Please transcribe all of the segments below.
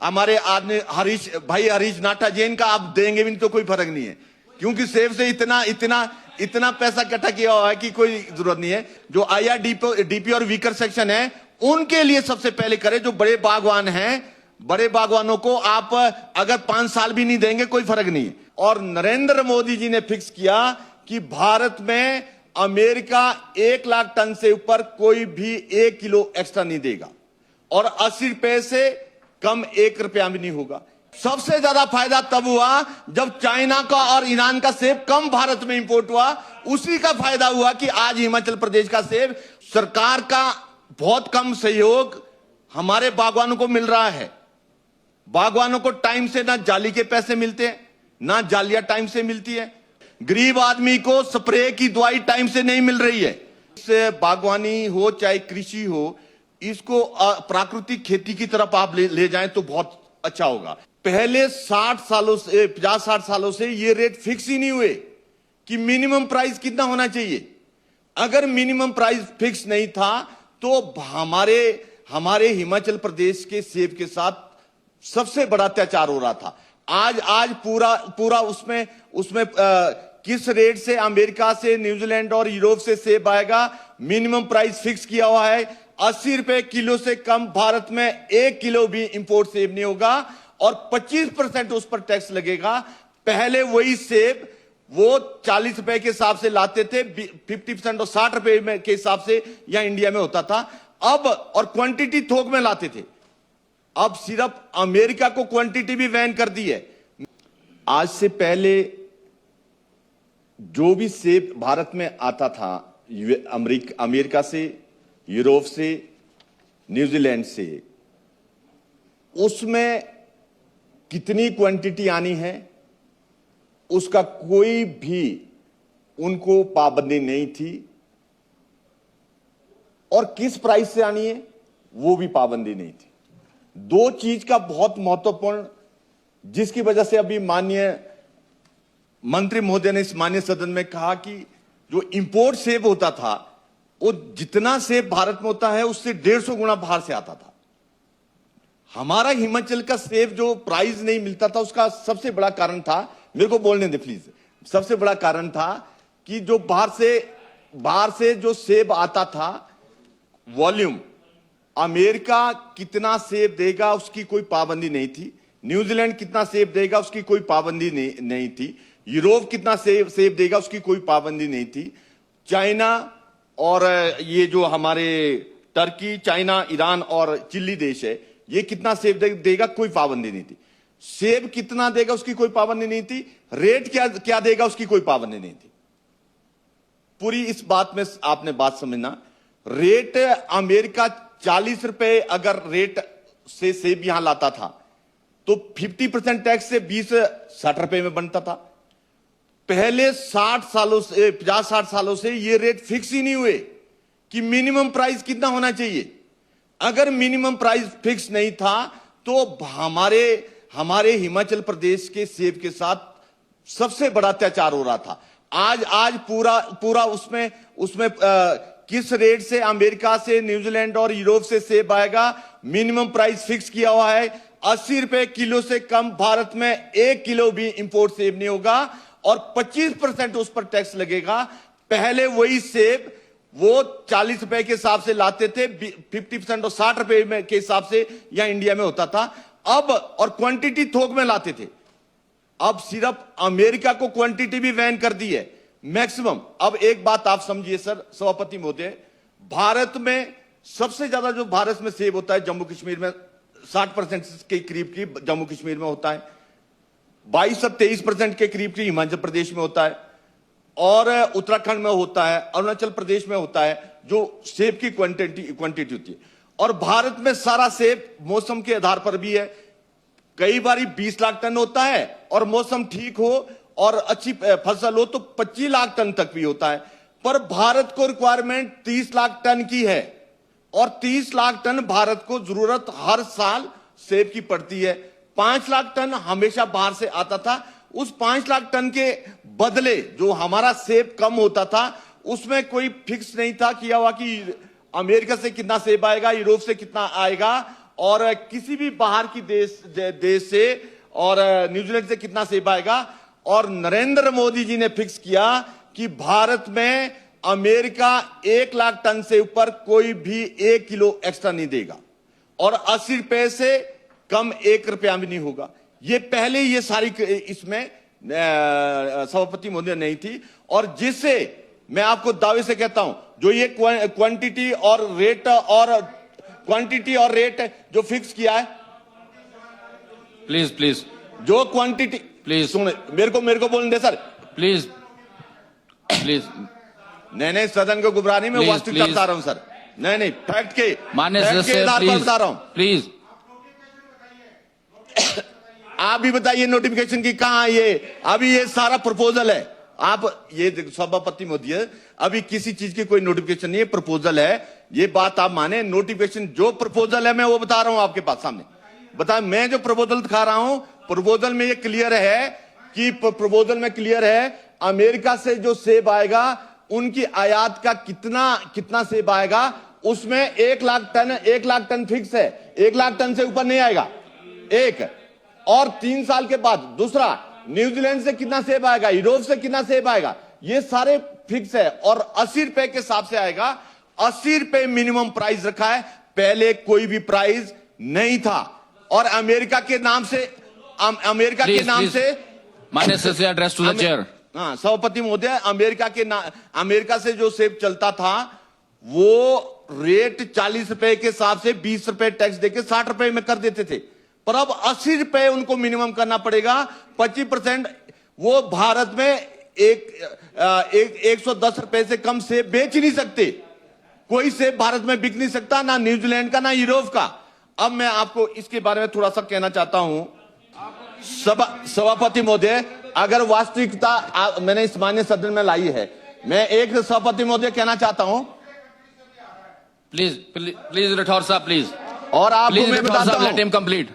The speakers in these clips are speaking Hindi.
हमारे आदमी हरीश नाटा जैन का आप देंगे भी नहीं तो कोई फर्क नहीं है, क्योंकि सेब से इतना पैसा इकट्ठा किया हुआ है कि कोई जरूरत नहीं है। जो डीपी और वीकर सेक्शन है उनके लिए सबसे पहले करें। जो बड़े बागवान हैं, बड़े बागवानों को आप अगर 5 साल भी नहीं देंगे कोई फर्क नहीं है। और नरेंद्र मोदी जी ने फिक्स किया कि भारत में अमेरिका 1 लाख टन से ऊपर कोई भी 1 किलो एक्स्ट्रा नहीं देगा और 80 रुपए से कम 1 रुपया भी नहीं होगा। सबसे ज्यादा फायदा तब हुआ जब चाइना का और ईरान का सेब कम भारत में इंपोर्ट हुआ। उसी का फायदा हुआ कि आज हिमाचल प्रदेश का सेब, सरकार का बहुत कम सहयोग हमारे बागवानों को मिल रहा है। बागवानों को टाइम से ना जाली के पैसे मिलते हैं, ना जालियां टाइम से मिलती है। गरीब आदमी को स्प्रे की दवाई टाइम से नहीं मिल रही है। इससे बागवानी हो चाहे कृषि हो, इसको प्राकृतिक खेती की तरफ आप ले जाएं तो बहुत अच्छा होगा। पहले 50-60 सालों से ये रेट फिक्स ही नहीं हुए कि मिनिमम प्राइस कितना होना चाहिए। अगर मिनिमम प्राइस फिक्स नहीं था तो हमारे हिमाचल प्रदेश के सेब के साथ सबसे बड़ा अत्याचार हो रहा था। आज पूरा उसमें किस रेट से अमेरिका से, न्यूजीलैंड और यूरोप से सेब आएगा, मिनिमम प्राइस फिक्स किया हुआ है। 80 रुपए किलो से कम भारत में 1 किलो भी इंपोर्ट सेब नहीं होगा और 25% उस पर टैक्स लगेगा। पहले वही सेब वो 40 रुपए के हिसाब से लाते थे, 50% और 60 रुपए के हिसाब से यहां इंडिया में होता था। अब और क्वांटिटी थोक में लाते थे, अब सिर्फ अमेरिका को क्वांटिटी भी बैन कर दी है। आज से पहले जो भी सेब भारत में आता था अमेरिका से, यूरोप से, न्यूजीलैंड से, उसमें कितनी क्वांटिटी आनी है उसका कोई भी उनको पाबंदी नहीं थी और किस प्राइस से आनी है वो भी पाबंदी नहीं थी। 2 चीज का बहुत महत्वपूर्ण, जिसकी वजह से अभी माननीय मंत्री महोदय ने इस माननीय सदन में कहा कि जो इंपोर्ट सेब होता था वो जितना सेब भारत में होता है उससे 150 गुना बाहर से आता था। हमारा हिमाचल का सेब जो प्राइस नहीं मिलता था उसका सबसे बड़ा कारण था, मेरे को बोलने दे प्लीज, सबसे बड़ा कारण था कि जो बाहर से जो सेब आता था वॉल्यूम, अमेरिका कितना सेब देगा उसकी कोई पाबंदी नहीं थी, न्यूजीलैंड कितना सेब देगा उसकी कोई पाबंदी नहीं थी, यूरोप कितना सेब देगा उसकी कोई पाबंदी नहीं थी, चाइना और ये जो हमारे टर्की, चाइना, ईरान और चिली देश है ये कितना सेब देगा कोई पाबंदी नहीं थी। सेब कितना देगा उसकी कोई पाबंदी नहीं थी, रेट क्या देगा उसकी कोई पाबंदी नहीं थी। पूरी इस बात में आपने बात समझना, रेट अमेरिका 40 रुपए अगर रेट से सेब यहां लाता था तो 50% टैक्स से 20-60 रुपए में बनता था। पहले 50-60 सालों से ये रेट फिक्स ही नहीं हुए कि मिनिमम प्राइस कितना होना चाहिए। अगर मिनिमम प्राइस फिक्स नहीं था तो हमारे हिमाचल प्रदेश के सेब के साथ सबसे बड़ा अत्याचार हो रहा था। आज पूरा उसमें किस रेट से अमेरिका से, न्यूजीलैंड और यूरोप से सेब आएगा, मिनिमम प्राइस फिक्स किया हुआ है। 80 रुपए किलो से कम भारत में 1 किलो भी इंपोर्ट सेब नहीं होगा और 25% उस पर टैक्स लगेगा। पहले वही सेब वो 40 रुपए के हिसाब से लाते थे, 50% और 60 रुपए के हिसाब से यहां इंडिया में होता था। अब और क्वांटिटी थोक में लाते थे, अब सिर्फ अमेरिका को क्वांटिटी भी बैन कर दी है, मैक्सिमम। अब एक बात आप समझिए सर, सभापति महोदय, भारत में सबसे ज्यादा जो भारत में सेब होता है जम्मू कश्मीर में 60% के करीब की जम्मू कश्मीर में होता है, 22-23% के करीब की हिमाचल प्रदेश में होता है और उत्तराखंड में होता है, अरुणाचल प्रदेश में होता है जो सेब की क्वांटिटी होती है। और भारत में सारा सेब मौसम के आधार पर भी है, कई बार 20 लाख टन होता है और मौसम ठीक हो और अच्छी फसल हो तो 25 लाख टन तक भी होता है। पर भारत को रिक्वायरमेंट 30 लाख टन की है और 30 लाख टन भारत को जरूरत हर साल सेब की पड़ती है। 5 लाख टन हमेशा बाहर से आता था, उस 5 लाख टन के बदले जो हमारा सेब कम होता था उसमें कोई फिक्स नहीं था किया हुआ कि अमेरिका से कितना सेब आएगा, यूरोप से कितना आएगा और किसी भी बाहर की देश से और न्यूजीलैंड से कितना सेब आएगा। और नरेंद्र मोदी जी ने फिक्स किया कि भारत में अमेरिका 1 लाख टन से ऊपर कोई भी 1 किलो एक्स्ट्रा नहीं देगा और 80 रुपए से कम 1 रुपया भी नहीं होगा। ये पहले ये सारी इसमें सभापति महोदय नहीं थी। और जिससे मैं आपको दावे से कहता हूं, जो ये क्वांटिटी और रेट जो फिक्स किया है, प्लीज जो क्वांटिटी, प्लीज सुन, मेरे को बोलने दे सर, प्लीज। नहीं सदन को गुमराह नहीं, मैं वास्तविकता बता रहा हूं सर। नहीं फैक्ट के आधार पर बता रहा हूं। प्लीज आप भी बताइए नोटिफिकेशन की कहां ये, अभी ये सारा प्रपोजल है। आप ये सभापति महोदय, अभी किसी चीज की कोई नोटिफिकेशन नहीं है, प्रपोजल है। ये बात आप माने, नोटिफिकेशन जो प्रपोजल है मैं वो बता रहा हूं आपके पास सामने। बता, मैं जो प्रपोजल दिखा रहा हूं, प्रपोजल में ये क्लियर है कि अमेरिका से जो सेब आएगा उनकी आयात का कितना सेब आएगा, उसमें 1 लाख टन फिक्स है। 1 लाख टन से ऊपर नहीं आएगा। एक और 3 साल के बाद दूसरा, न्यूजीलैंड से कितना सेब आएगा, यूरोप से कितना सेब आएगा, ये सारे फिक्स है। और 80 रुपए के हिसाब से आएगा। 80 रुपए मिनिमम प्राइस रखा है, पहले कोई भी प्राइस नहीं था। और अमेरिका के नाम से माननीय सदस्य एड्रेस टू द चेयर। हाँ सभापति महोदय, अमेरिका से जो सेब चलता था वो रेट 40 रुपए के हिसाब से 20 रुपए टैक्स देके 60 रुपए में कर देते थे। पर अब 80 रुपए उनको मिनिमम करना पड़ेगा। 25% वो भारत में 110 रुपए से कम सेब बेच नहीं सकते। कोई सेब भारत में बिक नहीं सकता, ना न्यूजीलैंड का ना यूरोप का। अब मैं आपको इसके बारे में थोड़ा सा कहना चाहता हूं। सभापति महोदय, अगर वास्तविकता मैंने इस मान्य सदन में लाई है, मैं एक सभापति महोदय कहना चाहता हूं। प्लीज राठौर साहब प्लीज। और आपको मैं बताता हूं,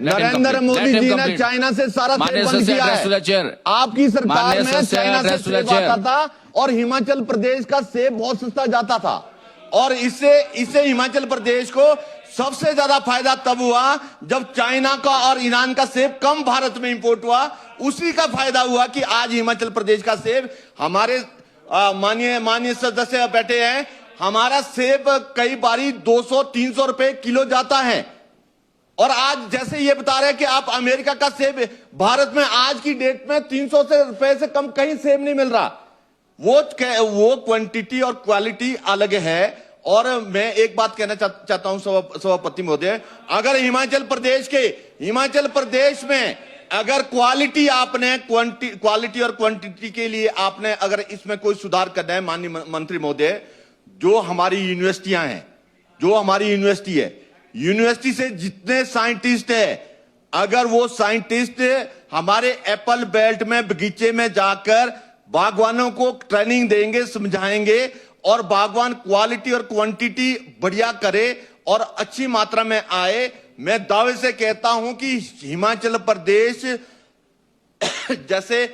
नरेंद्र मोदी जी ने चाइना से सारा सेब बंद किया है। आपकी सरकार में चाइना से सेब आता था और हिमाचल प्रदेश का सेब बहुत सस्ता जाता था। और इससे हिमाचल प्रदेश को सबसे ज्यादा फायदा तब हुआ जब चाइना का और ईरान का सेब कम भारत में इंपोर्ट हुआ। उसी का फायदा हुआ कि आज हिमाचल प्रदेश का सेब, हमारे माननीय सदस्य बैठे हैं, हमारा सेब कई बारी 200-300 रुपए किलो जाता है। और आज जैसे ये बता रहे हैं कि आप अमेरिका का सेब भारत में आज की डेट में 300 रुपए से कम कहीं सेब नहीं मिल रहा। वो क्वांटिटी और क्वालिटी अलग है। और मैं एक बात कहना चाहता हूं सभापति महोदय, अगर हिमाचल प्रदेश में अगर क्वालिटी और क्वांटिटी के लिए आपने अगर इसमें कोई सुधार करना है, माननीय मंत्री महोदय, जो हमारी यूनिवर्सिटियां हैं, जो हमारी यूनिवर्सिटी है, यूनिवर्सिटी से जितने साइंटिस्ट है, अगर वो साइंटिस्ट हमारे एप्पल बेल्ट में बगीचे में जाकर बागवानों को ट्रेनिंग देंगे, समझाएंगे और बागवान क्वालिटी और क्वांटिटी बढ़िया करे और अच्छी मात्रा में आए, मैं दावे से कहता हूं कि हिमाचल प्रदेश जैसे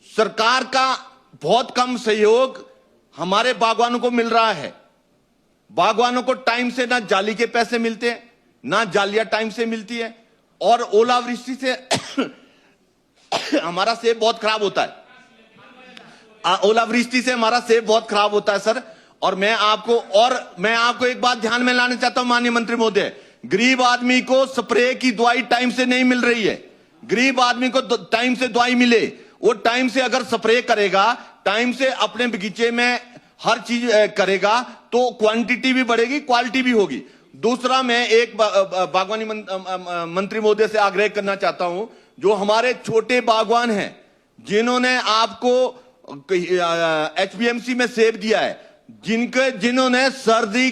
सरकार का बहुत कम सहयोग हमारे बागवानों को मिल रहा है। बागवानों को टाइम से ना जाली के पैसे मिलते हैं, ना जालियां टाइम से मिलती है। और ओलावृष्टि से हमारा सेब बहुत खराब होता है। ओलावृष्टि से हमारा सेब बहुत खराब होता है सर। और मैं आपको एक बात ध्यान में लाना चाहता हूं माननीय मंत्री महोदय, गरीब आदमी को स्प्रे की दवाई टाइम से नहीं मिल रही है। गरीब आदमी को टाइम से दवाई मिले, वो टाइम से अगर स्प्रे करेगा, टाइम से अपने बगीचे में हर चीज करेगा, तो क्वांटिटी भी बढ़ेगी, क्वालिटी भी होगी। दूसरा, मैं एक बागवानी मंत्री महोदय से आग्रह करना चाहता हूं, जो हमारे छोटे बागवान हैं, जिन्होंने आपको एचपीएमसी में सेब दिया है, जिन्होंने सर्दी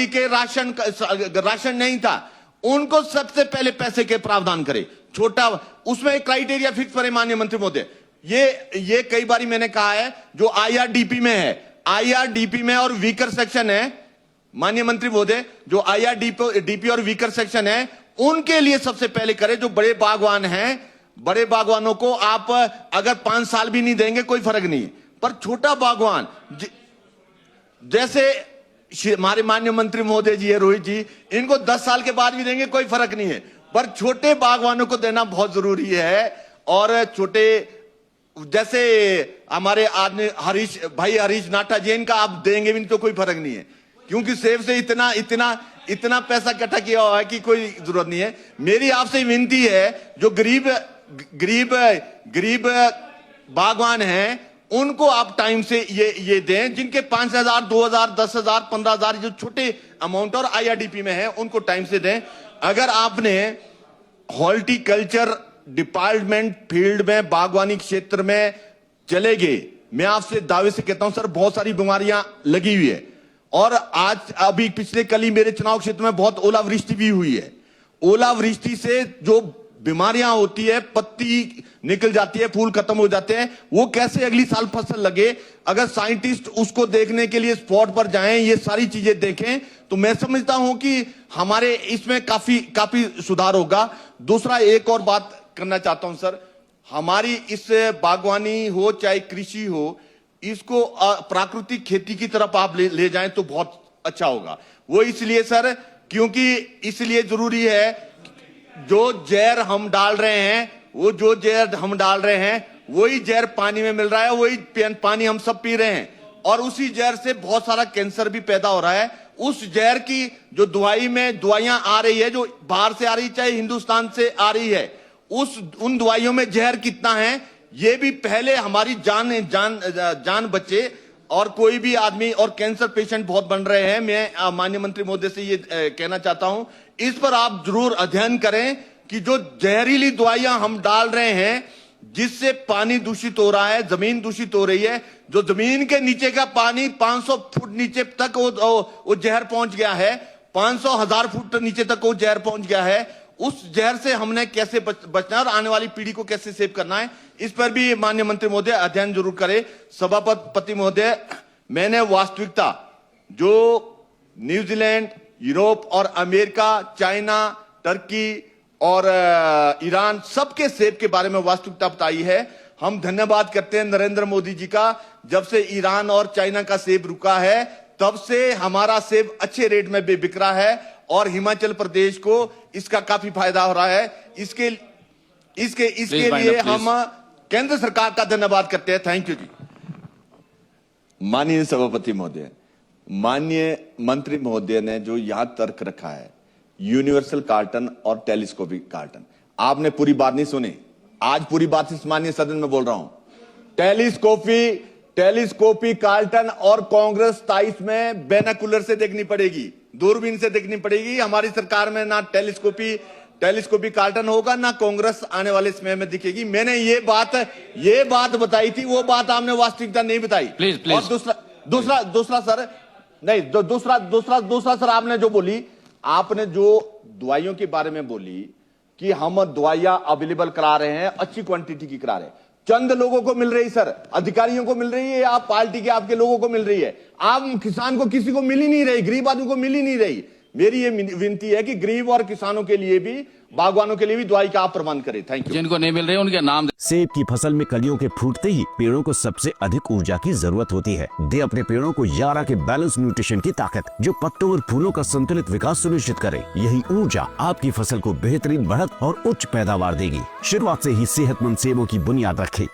के राशन नहीं था, उनको सबसे पहले पैसे के प्रावधान करे। छोटा, उसमें एक क्राइटेरिया फिक्स करे माननीय मंत्री महोदय। ये कई बारी मैंने कहा है, जो आईआरडीपी में है, आईआरडीपी में और वीकर सेक्शन है माननीय मंत्री महोदय, जो आईआरडीपी और वीकर सेक्शन है, उनके लिए सबसे पहले करे। जो बड़े बागवान हैं, बड़े बागवानों को आप अगर 5 साल भी नहीं देंगे कोई फर्क नहीं, पर छोटा बागवान जैसे हमारे माननीय मंत्री महोदय जी है, रोहित जी, इनको 10 साल के बाद भी देंगे, कोई फर्क नहीं है, पर छोटे बागवानों को देना बहुत जरूरी है। और छोटे जैसे हमारे आदमी हरीश नाटा जी, इनका आप देंगे भी नहीं तो कोई फर्क नहीं है, क्योंकि सेब से इतना पैसा इकट्ठा किया हुआ है कि कोई जरूरत नहीं है। मेरी आपसे विनती है, जो गरीब बागवान हैं, उनको आप टाइम से ये दें, जिनके 5,000, 2,000, 10,000, 15,000 जो छोटे अमाउंट और IRDP में है, उनको टाइम से दें। अगर आपने हॉर्टिकल्चर डिपार्टमेंट फील्ड में, बागवानी क्षेत्र में चले गए, मैं आपसे दावे से कहता हूं सर, बहुत सारी बीमारियां लगी हुई है। और आज अभी पिछले कल ही मेरे चुनाव क्षेत्र में बहुत ओलावृष्टि भी हुई है। ओलावृष्टि से जो बीमारियां होती है, पत्ती निकल जाती है, फूल खत्म हो जाते हैं, वो कैसे अगली साल फसल लगे, अगर साइंटिस्ट उसको देखने के लिए स्पॉट पर जाएं, ये सारी चीजें देखें, तो मैं समझता हूं कि हमारे इसमें काफी सुधार होगा। दूसरा एक और बात करना चाहता हूं सर, हमारी इस बागवानी हो चाहे कृषि हो, इसको प्राकृतिक खेती की तरफ आप ले जाएं तो बहुत अच्छा होगा। वो इसलिए सर, क्योंकि इसलिए जरूरी है, जो जहर हम डाल रहे हैं, वही जहर पानी में मिल रहा है, वही पानी हम सब पी रहे हैं, और उसी जहर से बहुत सारा कैंसर भी पैदा हो रहा है। उस जहर की जो दवाइयां आ रही है, जो बाहर से आ रही, चाहे हिंदुस्तान से आ रही है, उन दवाइयों में जहर कितना है, ये भी पहले हमारी जान बचे, और कोई भी आदमी, और कैंसर पेशेंट बहुत बन रहे हैं। मैं माननीय मंत्री महोदय से ये कहना चाहता हूं, इस पर आप जरूर अध्ययन करें कि जो जहरीली दवाइयां हम डाल रहे हैं, जिससे पानी दूषित हो रहा है, जमीन दूषित हो रही है, जो जमीन के नीचे का पानी 500 फुट नीचे तक वो जहर पहुंच गया है, 500,000 फुट नीचे तक वो जहर पहुंच गया है। उस जहर से हमने कैसे बचना है और आने वाली पीढ़ी को कैसे सेव करना है, इस पर भी माननीय मंत्री महोदय अध्ययन जरूर करें। सभापति महोदय, मैंने वास्तविकता जो न्यूजीलैंड, यूरोप और अमेरिका, चाइना, टर्की और ईरान, सबके सेब के बारे में वास्तविकता बताई है। हम धन्यवाद करते हैं नरेंद्र मोदी जी का, जब से ईरान और चाइना का सेब रुका है, तब से हमारा सेब अच्छे रेट में बिक रहा है, और हिमाचल प्रदेश को इसका काफी फायदा हो रहा है। इसके लिए हम केंद्र सरकार का धन्यवाद करते हैं। थैंक यू जी। माननीय सभापति महोदय, माननीय मंत्री महोदय ने जो यहां तर्क रखा है, यूनिवर्सल कार्टन और टेलीस्कोपिक कार्टन, आपने पूरी बात नहीं सुनी। आज पूरी बात इस माननीय सदन में बोल रहा हूं। टेलीस्कोपिक कार्टन और कांग्रेस 27 में बैनाकुलर से देखनी पड़ेगी, दूरबीन से देखनी पड़ेगी। हमारी सरकार में ना टेलीस्कोपिक कार्टन होगा, ना कांग्रेस आने वाले समय में दिखेगी। मैंने ये बात बताई थी, वो बात आपने वास्तविकता नहीं बताई। प्लीज। और दूसरा सर, नहीं, दूसरा सर, आपने जो बोली, आपने जो दवाइयों के बारे में बोली कि हम दवाइयां अवेलेबल करा रहे हैं, अच्छी क्वांटिटी की करा रहे हैं, चंद लोगों को मिल रही सर, अधिकारियों को मिल रही है, आप पार्टी के आपके लोगों को मिल रही है, आम किसान को किसी को मिल ही नहीं रही, गरीब आदमी को मिल ही नहीं रही। मेरी ये विनती है कि गरीब और किसानों के लिए भी, बागवानों के लिए भी दवाई का आप प्रबंध करें। Thank you. जिनको नहीं मिल रही उनके नाम। सेब की फसल में कलियों के फूटते ही पेड़ों को सबसे अधिक ऊर्जा की जरूरत होती है। दे अपने पेड़ों को यारा के बैलेंस न्यूट्रिशन की ताकत, जो पत्तों और फूलों का संतुलित विकास सुनिश्चित करे। यही ऊर्जा आपकी फसल को बेहतरीन बढ़त और उच्च पैदावार देगी। शुरुआत से ही सेहतमंद सेबों की बुनियाद रखे।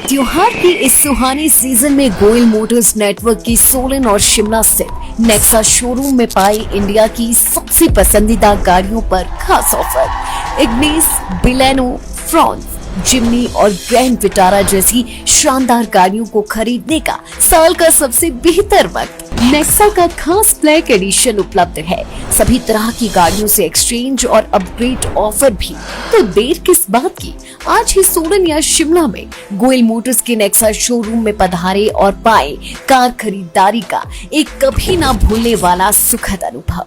त्योहार की इस सुहानी सीजन में गोयल मोटर्स नेटवर्क की सोलन और शिमला स्थित नेक्सा शोरूम में पाई इंडिया की सबसे पसंदीदा गाड़ियों पर खास ऑफर। इग्निस, बिलेनो, फ्रॉन्स, जिमनी और ग्रैंड विटारा जैसी शानदार गाड़ियों को खरीदने का साल का सबसे बेहतर वक्त नेक्सा का खास ब्लैक एडिशन उपलब्ध है। सभी तरह की गाड़ियों से एक्सचेंज और अपग्रेड ऑफर भी। तो देर किस बात की, आज ही सोलन या शिमला में गोयल मोटर्स के नेक्सा शोरूम में पधारे और पाए कार खरीदारी का एक कभी ना भूलने वाला सुखद अनुभव।